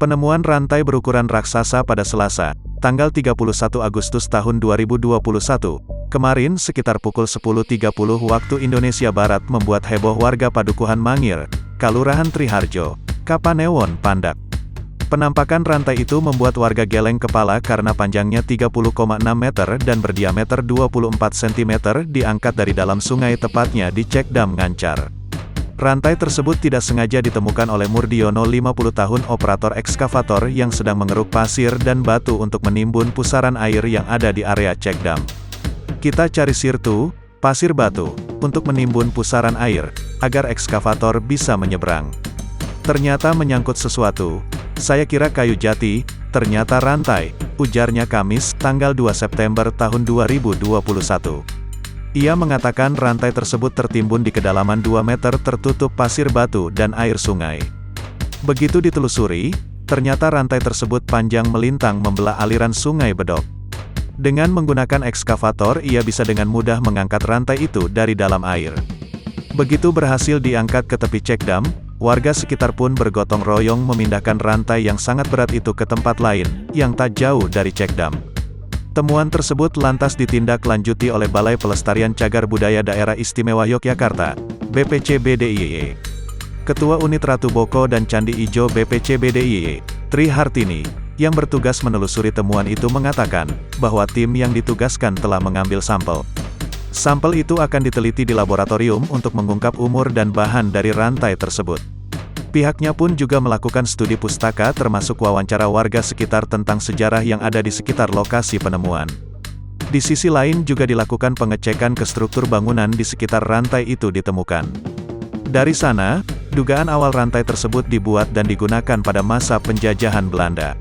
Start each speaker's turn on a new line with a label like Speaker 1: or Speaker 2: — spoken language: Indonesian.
Speaker 1: Penemuan rantai berukuran raksasa pada Selasa, tanggal 31 Agustus tahun 2021, kemarin sekitar pukul 10.30 waktu Indonesia Barat membuat heboh warga Padukuhan Mangir, Kalurahan Triharjo, Kapanewon, Pandak. Penampakan rantai itu membuat warga geleng kepala karena panjangnya 30,6 meter dan berdiameter 24 cm diangkat dari dalam sungai tepatnya di Cekdam Ngancar. Rantai tersebut tidak sengaja ditemukan oleh Murdiono 50 tahun operator ekskavator yang sedang mengeruk pasir dan batu untuk menimbun pusaran air yang ada di area Cekdam. Kita cari sirtu, pasir batu, untuk menimbun pusaran air, agar ekskavator bisa menyeberang. Ternyata menyangkut sesuatu. Saya kira kayu jati, ternyata rantai, ujarnya Kamis, tanggal 2 September tahun 2021. Ia mengatakan rantai tersebut tertimbun di kedalaman 2 meter tertutup pasir batu dan air sungai. Begitu ditelusuri, ternyata rantai tersebut panjang melintang membelah aliran sungai Bedok. Dengan menggunakan ekskavator ia bisa dengan mudah mengangkat rantai itu dari dalam air. Begitu berhasil diangkat ke tepi Cekdam, warga sekitar pun bergotong royong memindahkan rantai yang sangat berat itu ke tempat lain, yang tak jauh dari Cekdam. Temuan tersebut lantas ditindaklanjuti oleh Balai Pelestarian Cagar Budaya Daerah Istimewa Yogyakarta, BPCB DIY. Ketua Unit Ratu Boko dan Candi Ijo BPCB DIY, Tri Hartini, yang bertugas menelusuri temuan itu mengatakan, bahwa tim yang ditugaskan telah mengambil sampel. Sampel itu akan diteliti di laboratorium untuk mengungkap umur dan bahan dari rantai tersebut. Pihaknya pun juga melakukan studi pustaka termasuk wawancara warga sekitar tentang sejarah yang ada di sekitar lokasi penemuan. Di sisi lain juga dilakukan pengecekan ke struktur bangunan di sekitar rantai itu ditemukan. Dari sana, dugaan awal rantai tersebut dibuat dan digunakan pada masa penjajahan Belanda.